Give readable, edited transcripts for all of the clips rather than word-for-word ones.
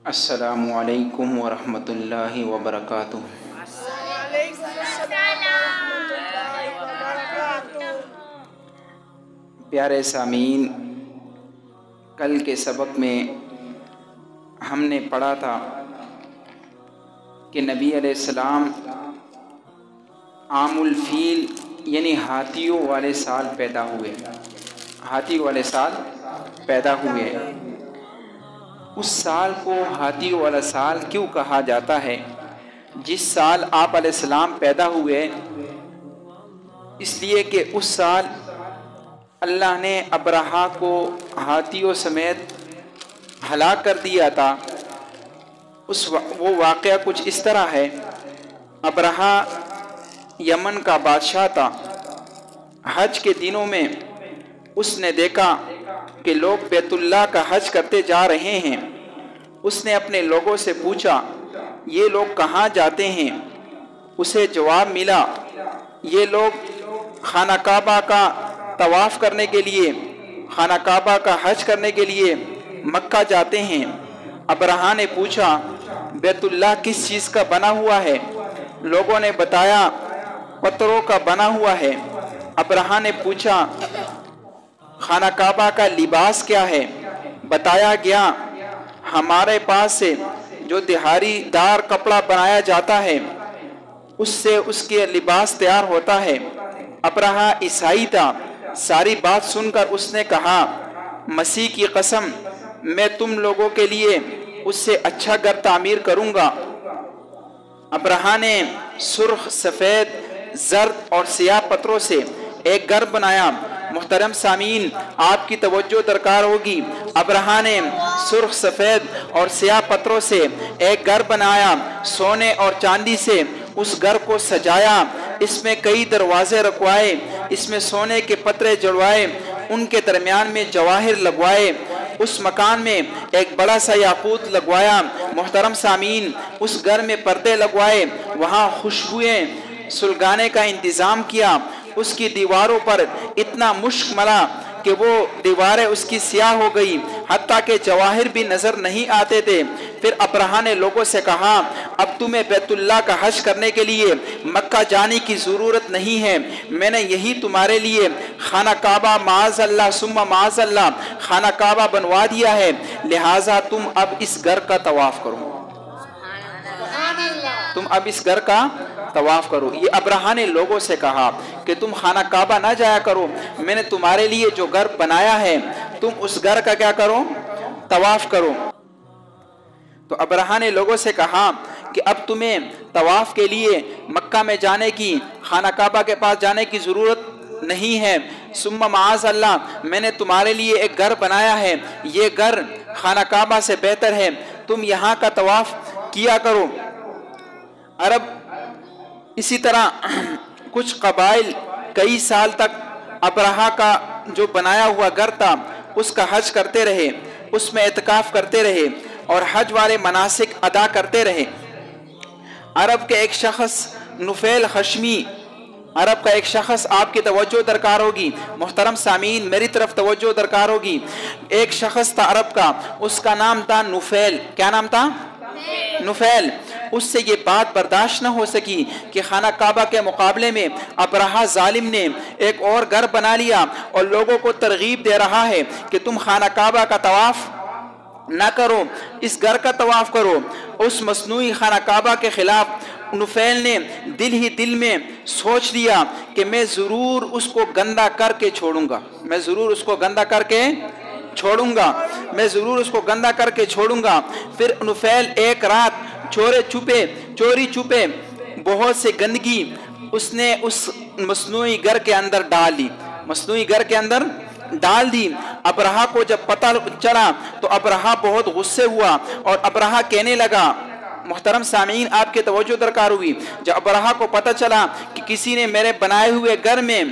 السلام علیکم ورحمۃ اللہ وبرکاتہ۔ پیارے سامعین، کل کے سبق میں ہم نے پڑھا تھا کہ نبی علیہ السلام عام الفیل یعنی ہاتھیوں والے سال پیدا ہوئے، ہاتھی والے سال پیدا ہوئے۔ اس سال کو ہاتھی والا سال کیوں کہا جاتا ہے؟ جس سال آپ علیہ السلام پیدا ہوئے، اس لیے کہ اس سال اللہ نے ابرہہ کو ہاتھیوں سمیت ہلاک کر دیا تھا۔ وہ واقعہ کچھ اس طرح ہے۔ ابرہہ یمن کا بادشاہ تھا۔ حج کے دنوں میں اس نے دیکھا کہ لوگ بیت اللہ کا حج کرتے جا رہے ہیں۔ اس نے اپنے لوگوں سے پوچھا، یہ لوگ کہاں جاتے ہیں؟ اسے جواب ملا، یہ لوگ خانہ کعبہ کا طواف کرنے کے لیے، خانہ کعبہ کا حج کرنے کے لیے مکہ جاتے ہیں۔ ابرہہ نے پوچھا، بیت اللہ کس چیز کا بنا ہوا ہے؟ لوگوں نے بتایا، پتھروں کا بنا ہوا ہے۔ ابرہہ نے پوچھا، خانہ کعبہ کا لباس کیا ہے؟ بتایا گیا، ہمارے پاس سے جو دھاری دار کپڑا بنایا جاتا ہے اس سے اس کے لباس تیار ہوتا ہے۔ ابرہہ عیسائی تھا۔ ساری بات سن کر اس نے کہا، مسیح کی قسم، میں تم لوگوں کے لیے اس سے اچھا گھر تعمیر کروں گا۔ ابرہہ نے سرخ، سفید، زرد اور سیاہ پتھروں سے ایک گھر بنایا۔ محترم سامعین، آپ کی توجہ درکار ہوگی۔ ابرہہ نے سرخ، سفید اور سیاہ پتھروں سے ایک گھر بنایا، سونے اور چاندی سے اس گھر کو سجایا، اس میں کئی دروازے رکھوائے، اس میں سونے کے پترے جڑوائے، ان کے درمیان میں جواہر لگوائے، اس مکان میں ایک بڑا سا یاقوت لگوایا۔ محترم سامعین، اس گھر میں پردے لگوائے، وہاں خوشبوئیں سلگانے کا انتظام کیا۔ اس کی دیواروں پر اتنا مشک ملا کہ وہ دیواریں اس کی سیاہ ہو گئی، حتیٰ کہ جواہر بھی نظر نہیں آتے تھے۔ پھر ابرہہ نے لوگوں سے کہا، اب تمہیں بیت اللہ کا حج کرنے کے لیے مکہ جانے کی ضرورت نہیں ہے۔ میں نے یہی تمہارے لیے خانہ کعبہ معاذ اللہ ثم معاذ اللہ خانہ کعبہ بنوا دیا ہے، لہٰذا تم اب اس گھر کا طواف کرو۔ تم اب اس گھر کا طواف کرو۔ یہ ابرہہ نے لوگوں سے کہا کہ تم خانہ کعبہ نہ جایا کرو، میں نے تمہارے لیے جو گھر بنایا ہے تم اس گھر کا کیا کرو؟ طواف کرو۔ تو ابرہہ نے لوگوں سے کہا کہ اب تمہیں طواف کے لیے مکہ میں جانے کی، خانہ کعبہ کے پاس جانے کی ضرورت نہیں ہے۔ ثم معاذ اللہ، میں نے تمہارے لیے ایک گھر بنایا ہے، یہ گھر خانہ کعبہ سے بہتر ہے، تم یہاں کا طواف کیا کرو۔ عرب اسی طرح کچھ قبائل کئی سال تک ابرہہ کا جو بنایا ہوا گھر تھا اس کا حج کرتے رہے، اس میں اعتکاف کرتے رہے اور حج والے مناسک ادا کرتے رہے۔ عرب کے ایک شخص نفیل خشمی، عرب کا ایک شخص، آپ کی توجہ درکار ہوگی، محترم سامعین میری طرف توجہ درکار ہوگی۔ ایک شخص تھا عرب کا، اس کا نام تھا نفیل۔ کیا نام تھا؟ نفیل۔ اس سے یہ بات برداشت نہ ہو سکی کہ خانہ کعبہ کے مقابلے میں ابرہہ ظالم نے ایک اور گھر بنا لیا اور لوگوں کو ترغیب دے رہا ہے کہ تم خانہ کعبہ کا طواف نہ کرو، اس گھر کا طواف کرو۔ اس مصنوعی خانہ کعبہ کے خلاف نفیل نے دل ہی دل میں سوچ لیا کہ میں ضرور اس کو گندا کر کے چھوڑوں گا، میں ضرور اس کو گندا کر کے چھوڑوں گا، میں ضرور اس کو گندا کر کے چھوڑوں گا۔ پھر نفیل ایک رات چوری چھپے بہت سے گندگی اس نے اس مصنوعی گھر کے اندر ڈال دی، مصنوعی گھر کے اندر ڈال دی۔ ابرہہ کو جب پتہ چلا تو ابرہہ بہت غصے ہوا اور ابرہہ کہنے لگا، محترم سامعین آپ کے توجہ درکار ہوئی، جب ابرہہ کو پتہ چلا کہ کسی نے میرے بنائے ہوئے گھر میں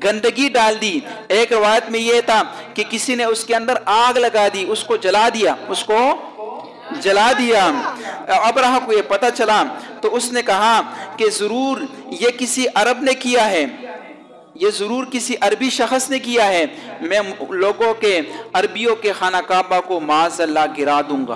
گندگی ڈال دی، ایک روایت میں یہ تھا کہ کسی نے اس کے اندر آگ لگا دی، اس کو جلا دیا، اس کو جلا دیا۔ ابرہہ کو یہ پتہ چلا تو اس نے کہا کہ ضرور یہ کسی عرب نے کیا ہے، یہ ضرور کسی عربی شخص نے کیا ہے، میں لوگوں کے عربیوں کے خانہ کعبہ کو معاذ اللہ گرا دوں گا۔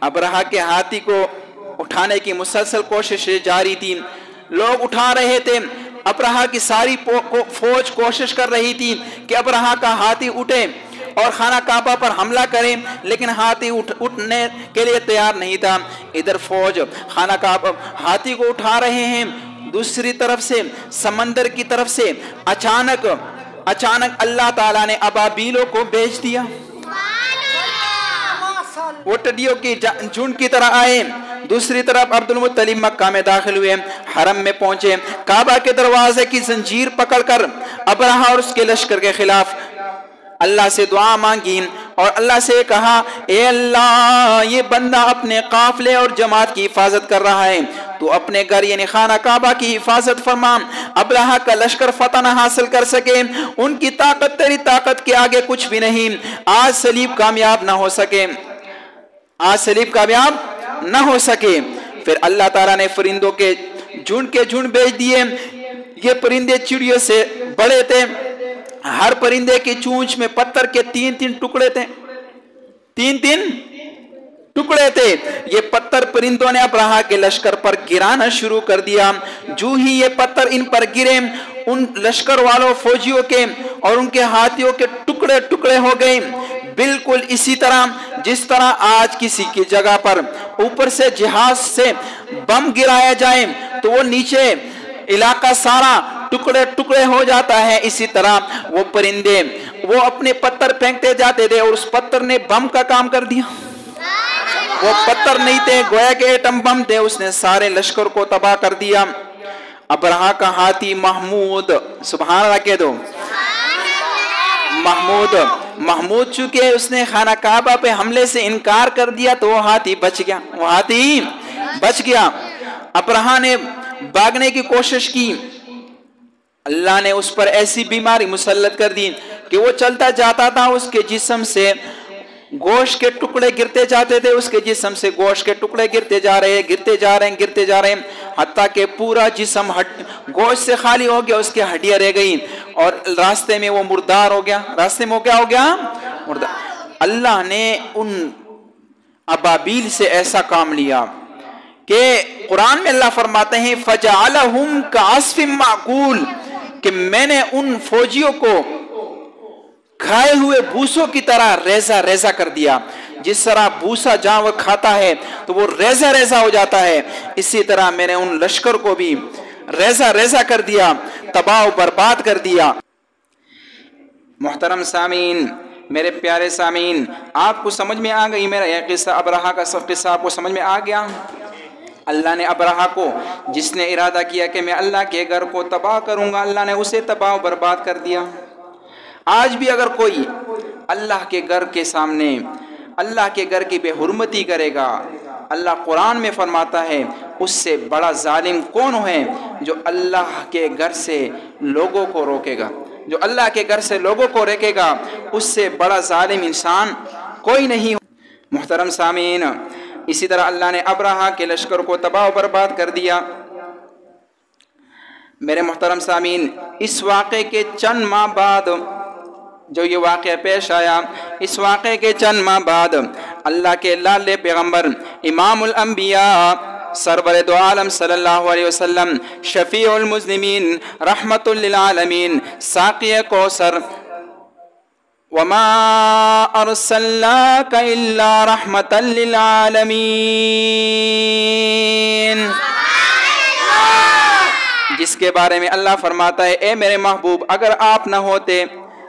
ابرہہ کے ہاتھی کو اٹھانے کی مسلسل کوششیں جاری تھی، لوگ اٹھا رہے تھے، ابرہہ کی ساری فوج کوشش کر رہی تھی کہ ابرہہ کا ہاتھی اٹھے اور خانہ کعبہ پر حملہ کریں، لیکن ہاتھی اٹھنے کے لیے تیار نہیں تھا۔ ادھر فوج خانہ کعبہ ہاتھی کو اٹھا رہے ہیں، دوسری طرف سے سمندر کی طرف سے اچانک اللہ تعالیٰ نے ابابیلوں کو بھیج دیا، وہ ٹڈیوں کی جھنڈ کی طرح آئے۔ دوسری طرف عبد المطلب مکہ میں داخل ہوئے، حرم میں پہنچے، کعبہ کے دروازے کی زنجیر پکڑ کر ابرہہ اور اس کے لشکر کے خلاف اللہ سے دعا مانگی اور اللہ سے کہا، اے اللہ، یہ بندہ اپنے قافلے اور جماعت کی حفاظت کر رہا ہے، تو اپنے گھر یعنی خانہ کعبہ کی حفاظت فرما، ابرہہ کا لشکر فتح نہ حاصل کر سکے، ان کی طاقت تیری طاقت کے آگے کچھ بھی نہیں، آج صلیب کامیاب نہ ہو سکے، آج صلیب کامیاب نہ ہو سکے۔ پھر اللہ تعالیٰ نے فرندوں کے جھنڈ بھیج دیے، یہ پرندے چڑیوں سے بڑے تھے، ہر پرندے کی چونچ میں پتھر کے تین ٹکڑے تھے، یہ پتھر پرندوں نے ابرہہ کے لشکر پر گرانا شروع کر دیا۔ جو ہی یہ پتھر ان پر گرے، ان لشکر والوں فوجیوں کے اور ان کے ہاتھیوں کے ٹکڑے ہو گئے، بالکل اسی طرح جس طرح آج کسی کی جگہ پر اوپر سے جہاز سے بم گرایا جائے تو وہ نیچے علاقہ سارا ٹکڑے ہو جاتا ہے، اسی طرح وہ پرندے وہ اپنے پتھر پھینکتے جاتے تھے اور اس پتھر نے بم کا کام کر دیا۔ وہ پتھر نہیں تھے، گویا کہ ایٹم بم تھے، اس نے سارے لشکر کو تباہ کر دیا۔ ابرہہ کا ہاتھی محمود، سبحان اللہ کہہ دو، محمود چونکہ اس نے خانہ کعبہ پہ حملے سے انکار کر دیا تو وہ ہاتھی بچ گیا۔ ابرہہ نے بھاگنے کی کوشش کی، اللہ نے اس پر ایسی بیماری مسلط کر دی کہ وہ چلتا جاتا تھا، اس کے جسم سے گوشت کے ٹکڑے گرتے جاتے تھے، اس کے جسم سے گوشت کے ٹکڑے گرتے جا رہے ہیں، حتیٰ کہ پورا جسم گوشت سے خالی ہو گیا، اس کی ہڈیاں رہ گئی اور راستے میں وہ مردار ہو گیا۔ راستے میں کیا ہو گیا؟ مردار۔ اللہ نے ان ابابیل سے ایسا کام لیا کہ قرآن میں اللہ فرماتے ہیں فَجَعَلَهُمْ كَعَصْفٍ مَعْقُولٍ، کہ میں نے ان فوجیوں کو کھائے ہوئے بھوسوں کی طرح ریزہ کر دیا۔ جس طرح بھوسا جانور کھاتا ہے تو وہ ریزہ ہو جاتا ہے، اسی طرح میں نے ان لشکر کو بھی ریزہ کر دیا، تباہ و برباد کر دیا۔ محترم سامعین، میرے پیارے سامعین، آپ کو سمجھ میں آ گئی میرا یہ قصہ، ابرہہ کا قصہ آپ کو سمجھ میں آ گیا؟ اللہ نے ابرہہ کو، جس نے ارادہ کیا کہ میں اللہ کے گھر کو تباہ کروں گا، اللہ نے اسے تباہ و برباد کر دیا۔ آج بھی اگر کوئی اللہ کے گھر کے سامنے اللہ کے گھر کی بے حرمتی کرے گا، اللہ قرآن میں فرماتا ہے اس سے بڑا ظالم کون ہے جو اللہ کے گھر سے لوگوں کو روکے گا، جو اللہ کے گھر سے لوگوں کو روکے گا، اس سے بڑا ظالم انسان کوئی نہیں۔ محترم سامعین، اسی طرح اللہ نے ابرہہ کے لشکر کو تباہ و برباد کر دیا۔ میرے محترم سامعین، اس واقعے کے چند ماہ بعد جو یہ واقعہ پیش آیا، اس واقعے کے چند ماہ بعد اللہ کے لاڈلے پیغمبر امام الانبیاء سرور دو عالم صلی اللہ علیہ وسلم، شفیع المذنبین، رحمت للعالمین، ساقی کوثر، وما ارسلناک الا رحمت للعالمین، جس کے بارے میں اللہ فرماتا ہے اے میرے محبوب، اگر آپ نہ ہوتے،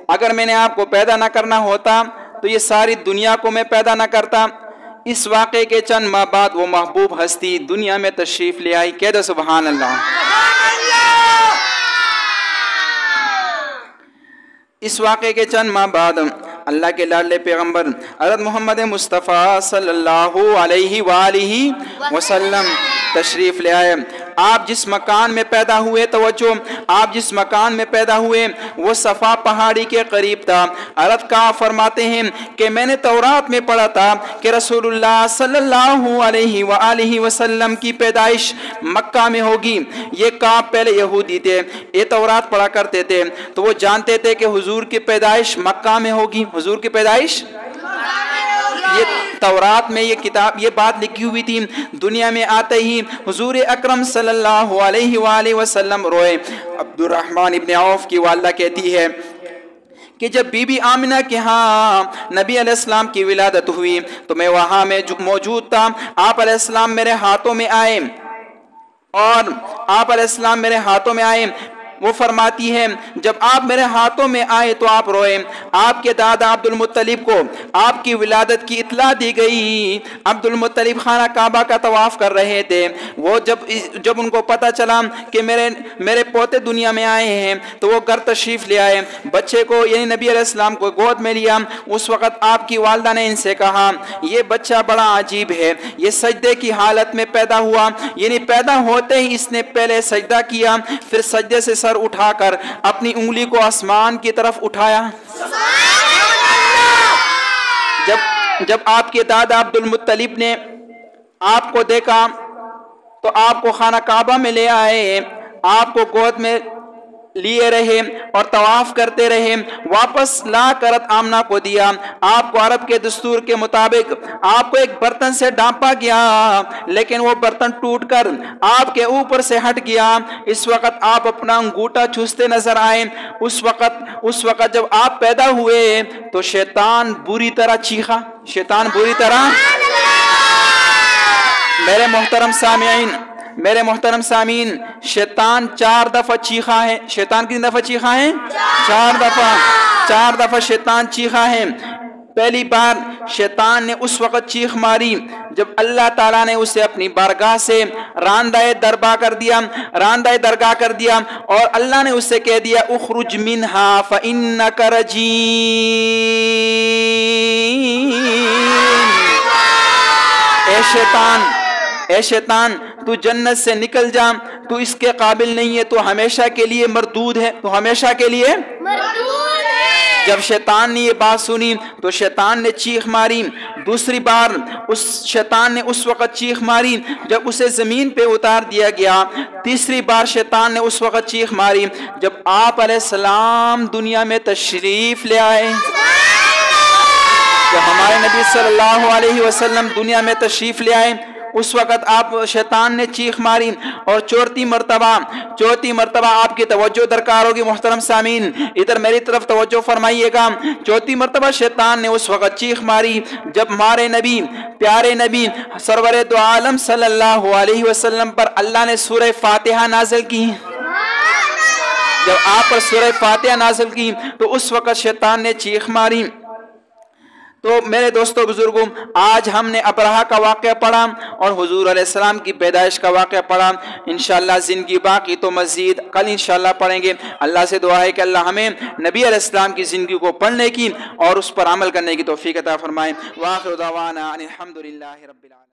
اگر میں نے آپ کو پیدا نہ کرنا ہوتا تو یہ ساری دنیا کو میں پیدا نہ کرتا۔ اس واقعے کے چند ماہ بعد وہ محبوب ہستی دنیا میں تشریف لے آئی، کہہ دو سبحان اللہ۔ اس واقعے کے چند ماہ بعد اللہ کے لاڈلے پیغمبر حضرت محمد مصطفیٰ صلی اللہ علیہ وآلہ وسلم تشریف لے آئے۔ آپ جس مکان میں پیدا ہوئے، توجہ، آپ جس مکان میں پیدا ہوئے وہ صفا پہاڑی کے قریب تھا۔ حضرت کعب فرماتے ہیں کہ میں نے تورات میں پڑھا تھا کہ رسول اللہ صلی اللہ علیہ وآلہ وسلم کی پیدائش مکہ میں ہوگی۔ یہ کعب پہلے یہودی تھے، یہ تورات پڑھا کرتے تھے، تو وہ جانتے تھے کہ حضور کی پیدائش مکہ میں ہوگی، حضور کی پیدائش یہ تورات میں یہ کتاب یہ بات لکھی ہوئی تھی۔ دنیا میں آتے ہی حضور اکرم صلی اللہ علیہ وآلہ وسلم روئے۔ عبد الرحمن ابن عوف کی والدہ کہتی ہے کہ جب بی بی آمنہ کے ہاں نبی علیہ السلام کی ولادت ہوئی تو میں وہاں میں موجود تھا۔ آپ علیہ السلام میرے ہاتھوں میں آئے اور آپ علیہ السلام میرے ہاتھوں میں آئے۔ وہ فرماتی ہے جب آپ میرے ہاتھوں میں آئے تو آپ روئے۔ آپ کے دادا عبد المطلب کو آپ کی ولادت کی اطلاع دی گئی۔ عبد المطلب خانہ کعبہ کا طواف کر رہے تھے۔ وہ جب ان کو پتہ چلا کہ میرے پوتے دنیا میں آئے ہیں تو وہ گھر تشریف لے آئے، بچے کو یعنی نبی علیہ السلام کو گود میں لیا۔ اس وقت آپ کی والدہ نے ان سے کہا یہ بچہ بڑا عجیب ہے، یہ سجدے کی حالت میں پیدا ہوا، یعنی پیدا ہوتے ہی اس نے پہلے سجدہ کیا، پھر سجدے سے سر اٹھا کر اپنی انگلی کو آسمان کی طرف اٹھایا۔ جب آپ کے دادا عبد المطلب نے آپ کو دیکھا تو آپ کو خانہ کعبہ میں لے آئے، آپ کو گود میں لیے رہے اور طواف کرتے رہے، واپس لا کر آمنہ کو دیا۔ آپ کو عرب کے دستور کے مطابق آپ کو ایک برتن سے ڈانپا گیا، لیکن وہ برتن ٹوٹ کر آپ کے اوپر سے ہٹ گیا۔ اس وقت آپ اپنا انگوٹھا چوستے نظر آئے۔ اس وقت جب آپ پیدا ہوئے تو شیطان بری طرح چیخا۔ شیطان بری طرح میرے محترم سامعین شیطان 4 دفعہ چیخا ہے۔ شیطان کتنی دفعہ چیخا ہے؟ 4 دفعہ شیطان چیخا ہے۔ پہلی بار شیطان نے اس وقت چیخ ماری جب اللہ تعالیٰ نے اسے اپنی بارگاہ سے راندہ درگاہ کر دیا اور اللہ نے اسے کہہ دیا اخرج منہا فإنک رجیم۔ اے شیطان تو جنت سے نکل جا، تو اس کے قابل نہیں ہے، تو ہمیشہ کے لیے مردود ہے، تو ہمیشہ کے لیے مردود ہے۔ جب شیطان نے یہ بات سنی تو شیطان نے چیخ ماری۔ دوسری بار شیطان نے اس وقت چیخ ماری جب اسے زمین پہ اتار دیا گیا۔ تیسری بار شیطان نے اس وقت چیخ ماری جب آپ علیہ السلام دنیا میں تشریف لے آئے۔ جب ہمارے نبی صلی اللہ علیہ وسلم دنیا میں تشریف لے آئے اس وقت آپ شیطان نے چیخ ماری۔ اور چوتھی مرتبہ آپ کی توجہ درکار ہوگی محترم سامعین، ادھر میری طرف توجہ فرمائیے گا۔ چوتھی مرتبہ شیطان نے اس وقت چیخ ماری جب ہمارے نبی پیارے نبی سرور دو عالم صلی اللہ علیہ وسلم پر اللہ نے سورہ فاتحہ نازل کی۔ جب آپ پر سورہ فاتحہ نازل کی تو اس وقت شیطان نے چیخ ماری۔ تو میرے دوستو بزرگوں، آج ہم نے ابرہہ کا واقعہ پڑھا اور حضور علیہ السلام کی پیدائش کا واقعہ پڑھا۔ انشاءاللہ زندگی باقی تو مزید کل انشاءاللہ پڑھیں گے۔ اللہ سے دعا ہے کہ اللہ ہمیں نبی علیہ السلام کی زندگی کو پڑھنے کی اور اس پر عمل کرنے کی توفیق عطا فرمائے۔ وآخر دعوانا ان الحمدللہ رب العالمین۔